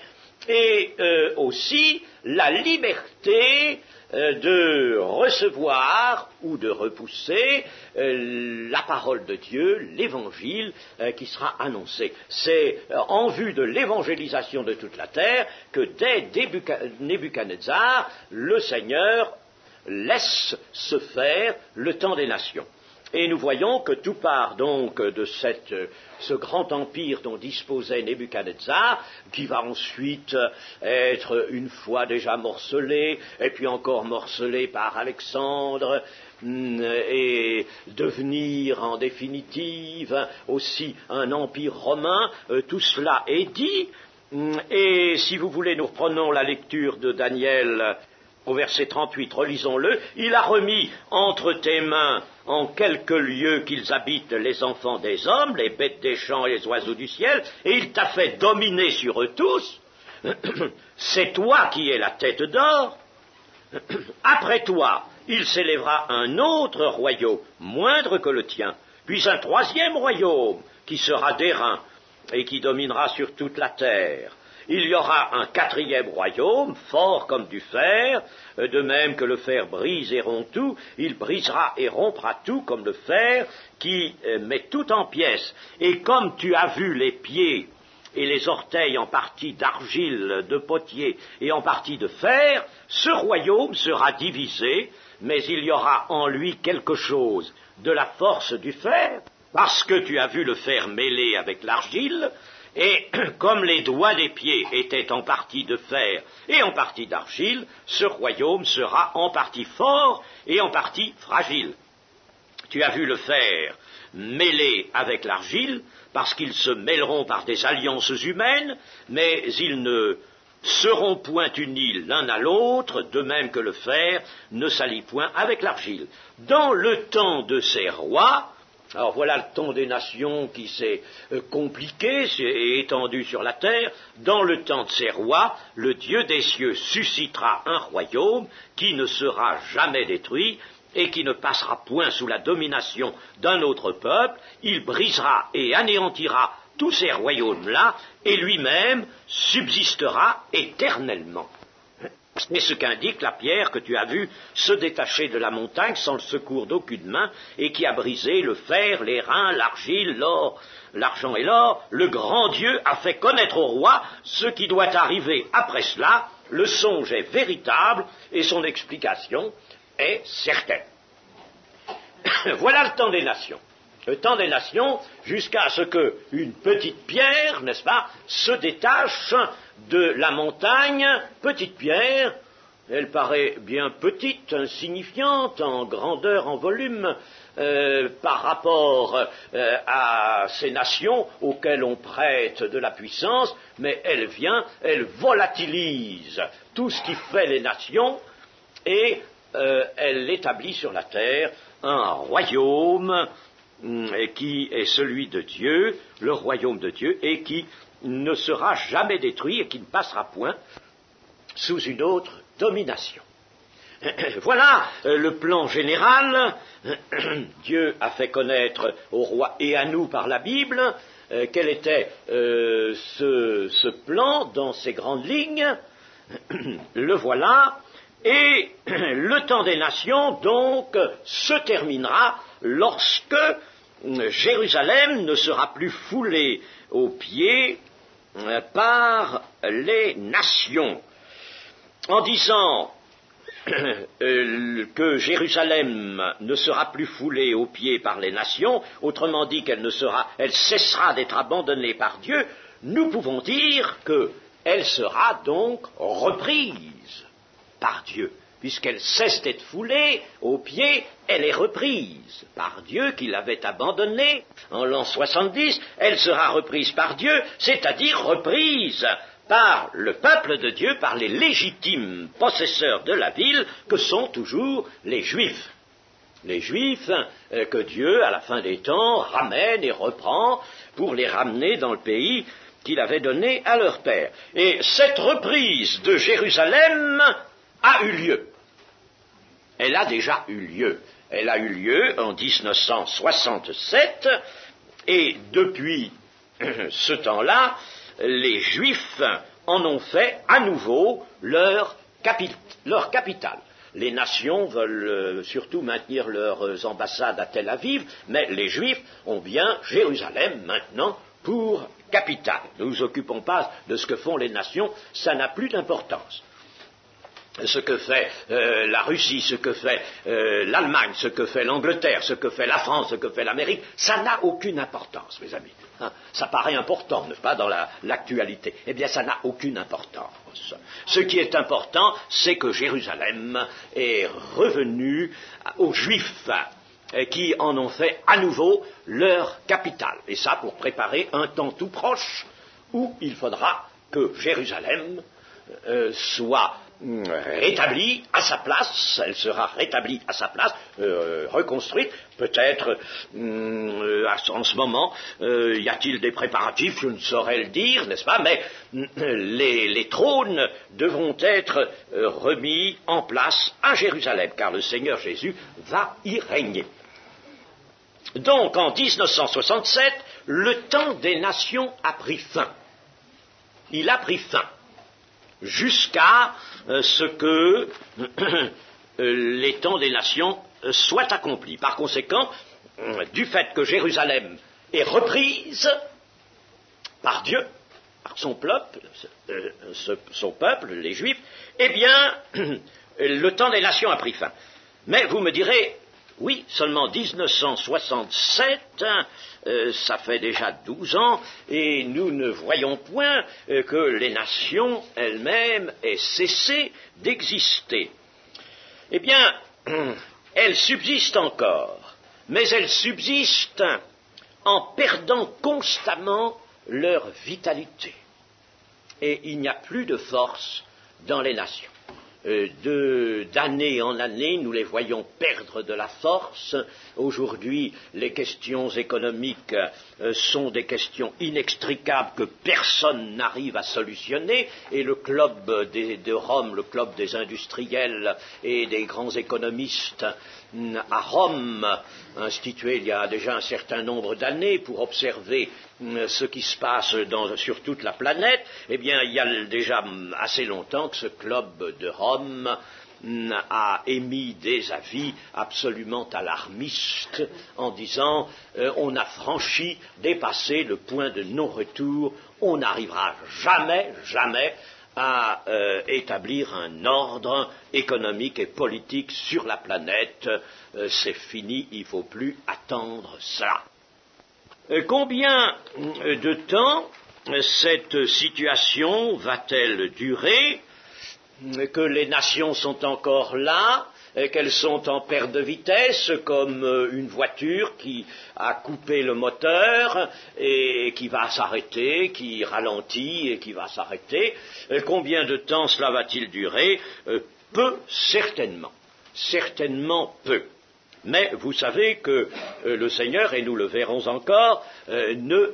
et aussi la liberté de recevoir ou de repousser la parole de Dieu, l'évangile qui sera annoncé. C'est en vue de l'évangélisation de toute la terre que dès Nebuchadnezzar, le Seigneur laisse se faire le temps des nations. Et nous voyons que tout part donc de ce grand empire dont disposait Nebuchadnezzar, qui va ensuite être une fois déjà morcelé, et puis encore morcelé par Alexandre, et devenir en définitive aussi un empire romain. Tout cela est dit, et si vous voulez, nous reprenons la lecture de Daniel au verset 38, relisons-le. Il a remis entre tes mains en quelques lieux qu'ils habitent les enfants des hommes, les bêtes des champs et les oiseaux du ciel, et il t'a fait dominer sur eux tous. C'est toi qui es la tête d'or. Après toi, il s'élèvera un autre royaume, moindre que le tien, puis un troisième royaume, qui sera d'airain, et qui dominera sur toute la terre. Il y aura un quatrième royaume, fort comme du fer, de même que le fer brise et rompt tout, il brisera et rompra tout comme le fer qui met tout en pièces. Et comme tu as vu les pieds et les orteils en partie d'argile, de potier et en partie de fer, ce royaume sera divisé, mais il y aura en lui quelque chose de la force du fer, parce que tu as vu le fer mêlé avec l'argile. Et comme les doigts des pieds étaient en partie de fer et en partie d'argile, ce royaume sera en partie fort et en partie fragile. Tu as vu le fer mêlé avec l'argile, parce qu'ils se mêleront par des alliances humaines, mais ils ne seront point unis l'un à l'autre, de même que le fer ne s'allie point avec l'argile. Dans le temps de ces rois, alors voilà le temps des nations qui s'est compliqué et étendu sur la terre. Dans le temps de ces rois, le Dieu des cieux suscitera un royaume qui ne sera jamais détruit et qui ne passera point sous la domination d'un autre peuple. Il brisera et anéantira tous ces royaumes-là et lui-même subsistera éternellement. C'est ce qu'indique la pierre que tu as vue se détacher de la montagne sans le secours d'aucune main et qui a brisé le fer, l'airain, l'argile, l'or, l'argent et l'or. Le grand Dieu a fait connaître au roi ce qui doit arriver après cela. Le songe est véritable et son explication est certaine. Voilà le temps des nations. Le temps des nations jusqu'à ce qu'une petite pierre, n'est-ce pas, se détache de la montagne. Petite pierre, elle paraît bien petite, insignifiante en grandeur, en volume, par rapport à ces nations auxquelles on prête de la puissance, mais elle vient, elle volatilise tout ce qui fait les nations et elle établit sur la terre un royaume qui est celui de Dieu, le royaume de Dieu, et qui ne sera jamais détruit et qui ne passera point sous une autre domination. Voilà le plan général. Dieu a fait connaître au roi et à nous par la Bible quel était ce plan dans ses grandes lignes. Le voilà. Et le temps des nations, donc, se terminera lorsque Jérusalem ne sera plus foulée aux pieds par les nations. En disant que Jérusalem ne sera plus foulée aux pieds par les nations, autrement dit qu'elle cessera d'être abandonnée par Dieu, nous pouvons dire qu'elle sera donc reprise par Dieu. Puisqu'elle cesse d'être foulée aux pieds, elle est reprise par Dieu qui l'avait abandonnée en l'an 70, elle sera reprise par Dieu, c'est-à-dire reprise par le peuple de Dieu, par les légitimes possesseurs de la ville, que sont toujours les Juifs. Les Juifs que Dieu, à la fin des temps, ramène et reprend pour les ramener dans le pays qu'il avait donné à leur père. Et cette reprise de Jérusalem a eu lieu. Elle a déjà eu lieu. Elle a eu lieu en 1967, et depuis ce temps-là, les Juifs en ont fait à nouveau leur capitale. Les nations veulent surtout maintenir leurs ambassades à Tel Aviv, mais les Juifs ont bien Jérusalem maintenant pour capitale. Ne nous occupons pas de ce que font les nations, ça n'a plus d'importance. Ce que fait la Russie, ce que fait l'Allemagne, ce que fait l'Angleterre, ce que fait la France, ce que fait l'Amérique, ça n'a aucune importance, mes amis. Hein, ça paraît important, n'est-ce pas, dans l'actualité. Eh bien, ça n'a aucune importance. Ce qui est important, c'est que Jérusalem est revenu aux Juifs qui en ont fait à nouveau leur capitale. Et ça pour préparer un temps tout proche où il faudra que Jérusalem soit rétablie à sa place, elle sera rétablie à sa place, reconstruite, peut-être en ce moment, y a-t-il des préparatifs, je ne saurais le dire, n'est-ce pas, mais les trônes devront être remis en place à Jérusalem, car le Seigneur Jésus va y régner. Donc, en 1967, le temps des nations a pris fin. Il a pris fin. Jusqu'à ce que les temps des nations soient accomplis. Par conséquent, du fait que Jérusalem est reprise par Dieu, par son peuple, les Juifs, eh bien, le temps des nations a pris fin. Mais vous me direz, oui, seulement 1967, ça fait déjà 12 ans, et nous ne voyons point que les nations elles-mêmes aient cessé d'exister. Eh bien, elles subsistent encore, mais elles subsistent en perdant constamment leur vitalité. Et il n'y a plus de force dans les nations. D'année en année, nous les voyons perdre de la force. Aujourd'hui, les questions économiques sont des questions inextricables que personne n'arrive à solutionner, et le club de Rome, le club des industriels et des grands économistes à Rome, institué il y a déjà un certain nombre d'années pour observer ce qui se passe sur toute la planète, eh bien, il y a déjà assez longtemps que ce club de Rome a émis des avis absolument alarmistes en disant on a franchi, dépassé le point de non-retour, on n'arrivera jamais à établir un ordre économique et politique sur la planète. C'est fini, il ne faut plus attendre ça. Combien de temps cette situation va-t-elle durer? Que les nations sont encore là, qu'elles sont en perte de vitesse, comme une voiture qui a coupé le moteur et qui va s'arrêter, qui ralentit et qui va s'arrêter. Combien de temps cela va-t-il durer? Peu, certainement. Certainement peu. Mais vous savez que le Seigneur, et nous le verrons encore, ne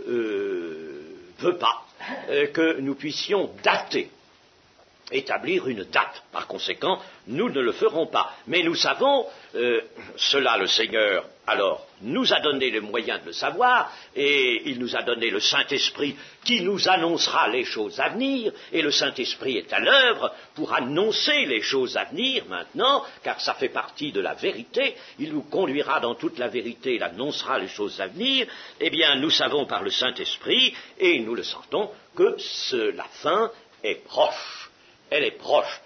veut pas que nous puissions établir une date. Par conséquent, nous ne le ferons pas. Mais nous savons, cela le Seigneur, alors, nous a donné les moyens de le savoir, et il nous a donné le Saint-Esprit qui nous annoncera les choses à venir, et le Saint-Esprit est à l'œuvre pour annoncer les choses à venir maintenant, car ça fait partie de la vérité, il nous conduira dans toute la vérité, il annoncera les choses à venir. Eh bien, nous savons par le Saint-Esprit, et nous le sentons, que la fin est proche. Elle est proche.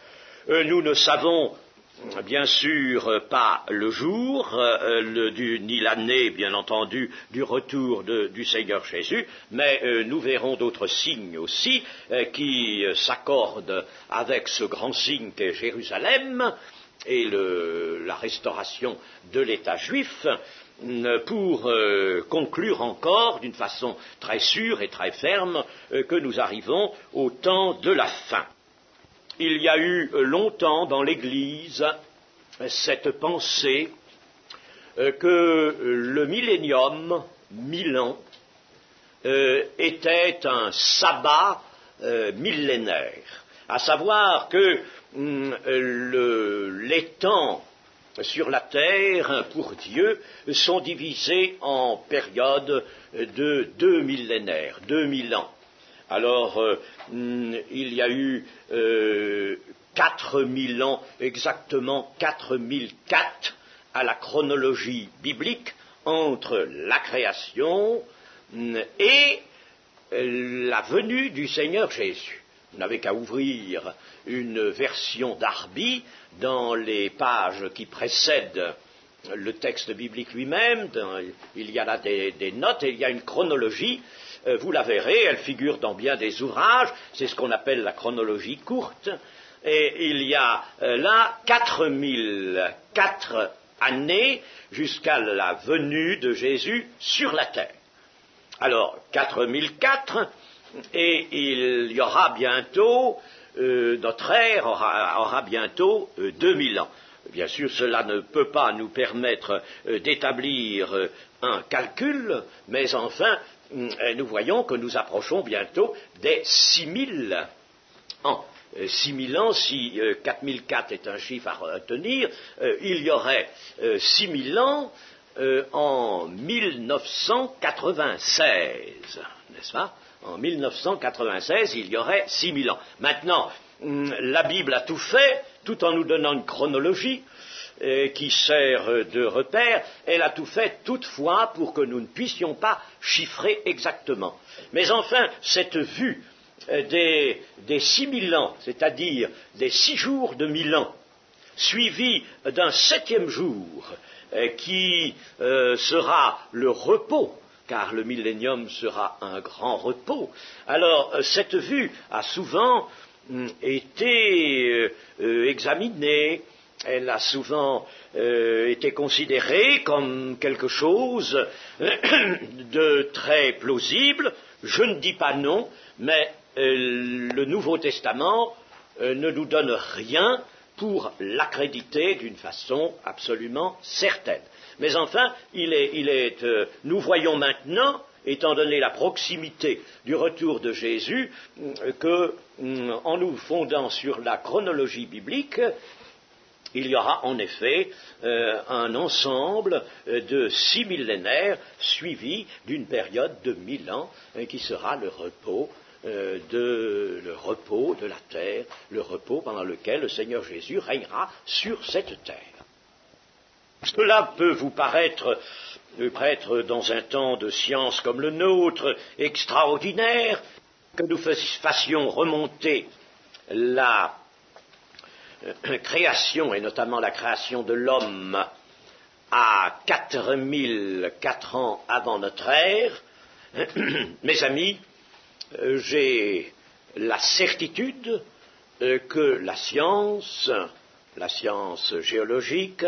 Nous ne savons bien sûr pas le jour, ni l'année, bien entendu, du retour du Seigneur Jésus, mais nous verrons d'autres signes aussi qui s'accordent avec ce grand signe qu'est Jérusalem et la restauration de l'État juif. pour conclure encore d'une façon très sûre et très ferme que nous arrivons au temps de la fin. Il y a eu longtemps dans l'Église cette pensée que le millénium, 1000 ans, était un sabbat millénaire, à savoir que les temps sur la terre, pour Dieu, sont divisés en périodes de 2 millénaires, 2000 ans. Alors, il y a eu 4000 ans, exactement 4004, à la chronologie biblique, entre la création et la venue du Seigneur Jésus. Vous n'avez qu'à ouvrir une version d'Arby dans les pages qui précèdent le texte biblique lui-même. Il y a là des notes et il y a une chronologie. Vous la verrez, elle figure dans bien des ouvrages. C'est ce qu'on appelle la chronologie courte. Et il y a là 4004 années jusqu'à la venue de Jésus sur la terre. Alors, 4004, et il y aura bientôt, notre ère aura bientôt 2000 ans. Bien sûr, cela ne peut pas nous permettre d'établir un calcul, mais enfin, nous voyons que nous approchons bientôt des 6000 ans. 6000 ans, si 4004 est un chiffre à retenir, il y aurait 6000 ans en 1996, n'est-ce pas? En 1996, il y aurait 6000 ans. Maintenant, la Bible a tout fait, tout en nous donnant une chronologie qui sert de repère. Elle a tout fait toutefois pour que nous ne puissions pas chiffrer exactement. Mais enfin, cette vue des 6000 ans, c'est-à-dire des 6 jours de 1000 ans, suivi d'un 7e jour qui sera le repos, car le millénium sera un grand repos. Alors, cette vue a souvent été examinée, elle a souvent été considérée comme quelque chose de très plausible. Je ne dis pas non, mais le Nouveau Testament ne nous donne rien pour l'accréditer d'une façon absolument certaine. Mais enfin, nous voyons maintenant, étant donné la proximité du retour de Jésus, que, en nous fondant sur la chronologie biblique, il y aura en effet un ensemble de 6 millénaires suivis d'une période de 1000 ans qui sera le repos de la terre, le repos pendant lequel le Seigneur Jésus régnera sur cette terre. Cela peut vous paraître dans un temps de science comme le nôtre, extraordinaire, que nous fassions remonter la création, et notamment la création de l'homme, à 4004 ans avant notre ère. Mes amis, j'ai la certitude que la science géologique,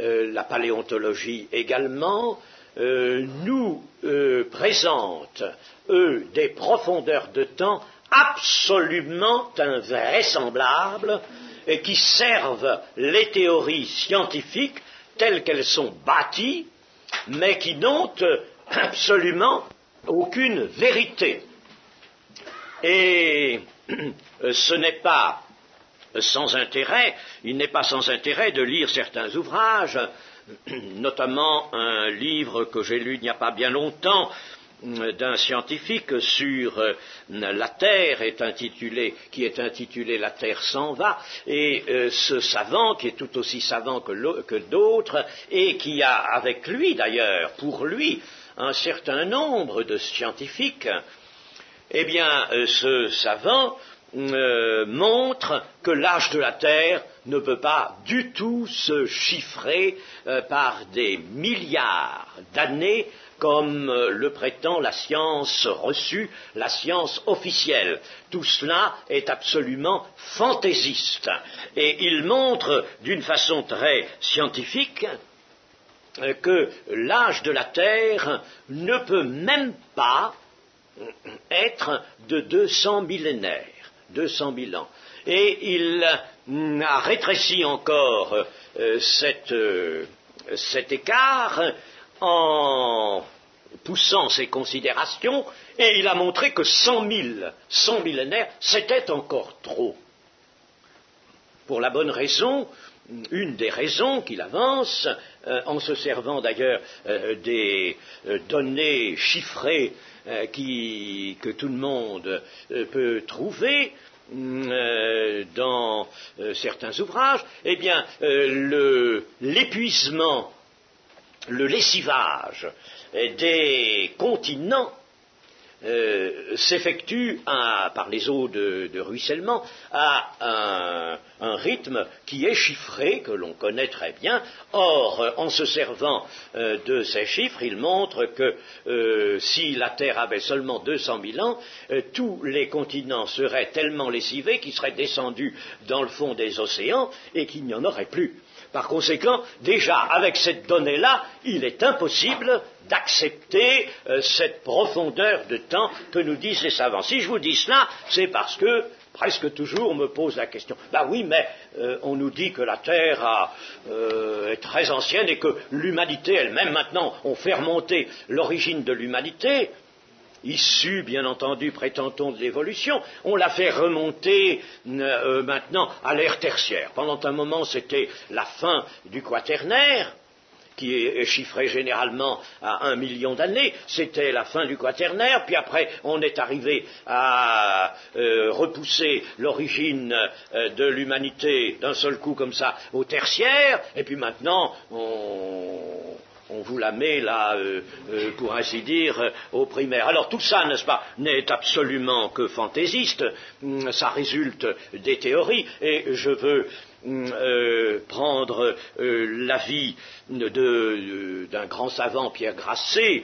la paléontologie également, nous présente, des profondeurs de temps absolument invraisemblables et qui servent les théories scientifiques telles qu'elles sont bâties, mais qui n'ont absolument aucune vérité. Et ce n'est pas sans intérêt, il n'est pas sans intérêt de lire certains ouvrages, notamment un livre que j'ai lu il n'y a pas bien longtemps d'un scientifique sur la Terre qui est intitulé La Terre s'en va, et ce savant, qui est tout aussi savant que d'autres, et qui a avec lui d'ailleurs, pour lui, un certain nombre de scientifiques, eh bien, ce savant montre que l'âge de la Terre ne peut pas du tout se chiffrer par des milliards d'années comme le prétend la science reçue, la science officielle. Tout cela est absolument fantaisiste. Et il montre d'une façon très scientifique que l'âge de la Terre ne peut même pas être de 200 millénaires, 200 000 ans. Et il a rétréci encore cet écart en poussant ses considérations, et il a montré que 100 millénaires, c'était encore trop. Pour la bonne raison, une des raisons qu'il avance, en se servant d'ailleurs des données chiffrées que tout le monde peut trouver dans certains ouvrages, eh bien, l'épuisement, le lessivage des continents s'effectue par les eaux de ruissellement à un rythme qui est chiffré, que l'on connaît très bien. Or, en se servant de ces chiffres, il montre que si la Terre avait seulement 200 000 ans, tous les continents seraient tellement lessivés qu'ils seraient descendus dans le fond des océans et qu'il n'y en aurait plus. Par conséquent, déjà, avec cette donnée-là, il est impossible d'accepter cette profondeur de temps que nous disent les savants. Si je vous dis cela, c'est parce que, presque toujours, on me pose la question. Ben oui, mais on nous dit que la Terre est très ancienne et que l'humanité elle-même, maintenant, on fait remonter l'origine de l'humanité, issue, bien entendu, prétend-on, de l'évolution, on l'a fait remonter maintenant à l'ère tertiaire. Pendant un moment, c'était la fin du Quaternaire, qui est chiffré généralement à 1 million d'années, c'était la fin du Quaternaire, puis après on est arrivé à repousser l'origine de l'humanité d'un seul coup comme ça au tertiaire, et puis maintenant on vous la met là, pour ainsi dire, au primaire. Alors tout ça, n'est-ce pas, n'est absolument que fantaisiste, ça résulte des théories, et je veux prendre l'avis d'un grand savant, Pierre Grasset,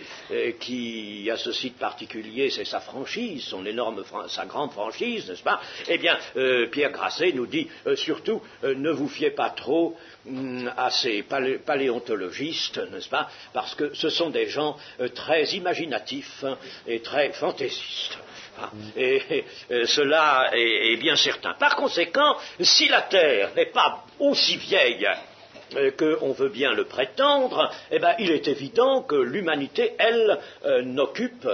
qui a ce site particulier, c'est sa franchise, sa grande franchise, n'est-ce pas? Eh bien, Pierre Grasset nous dit surtout, ne vous fiez pas trop à ces paléontologistes, n'est-ce pas? Parce que ce sont des gens très imaginatifs et très fantaisistes. Et cela est bien certain. Par conséquent, si la Terre n'est pas aussi vieille qu'on veut bien le prétendre, eh bien, il est évident que l'humanité, elle, n'occupe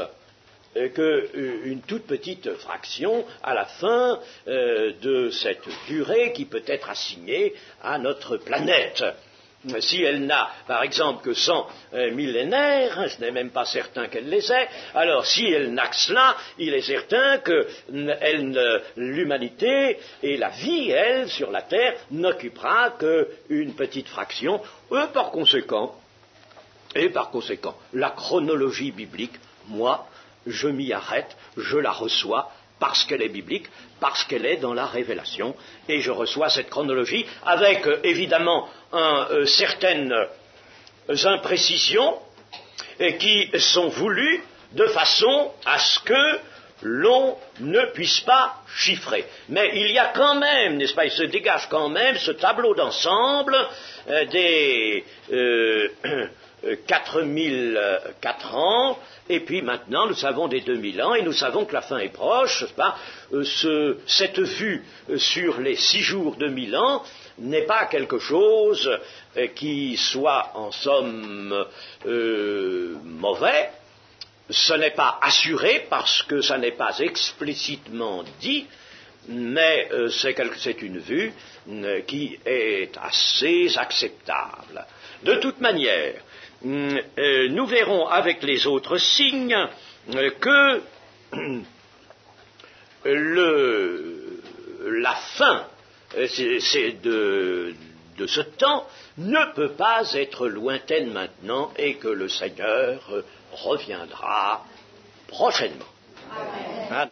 qu'une toute petite fraction à la fin de cette durée qui peut être assignée à notre planète. Si elle n'a, par exemple, que 100 millénaires, ce n'est même pas certain qu'elle les ait, alors si elle n'a que cela, il est certain que l'humanité et la vie, elle, sur la Terre, n'occupera qu'une petite fraction, et par conséquent, la chronologie biblique, moi, je m'y arrête, je la reçois, parce qu'elle est biblique, parce qu'elle est dans la révélation, et je reçois cette chronologie avec, évidemment, certaines imprécisions qui sont voulues de façon à ce que l'on ne puisse pas chiffrer. Mais il y a quand même, n'est-ce pas, il se dégage quand même ce tableau d'ensemble des 4004 ans, et puis maintenant nous savons des 2000 ans, et nous savons que la fin est proche, n'est-ce pas? Cette vue sur les 6 jours de 1000 ans n'est pas quelque chose qui soit en somme mauvais. Ce n'est pas assuré parce que ça n'est pas explicitement dit, mais c'est une vue qui est assez acceptable. De toute manière, nous verrons avec les autres signes que la fin de ce temps ne peut pas être lointaine maintenant et que le Seigneur reviendra prochainement. Amen.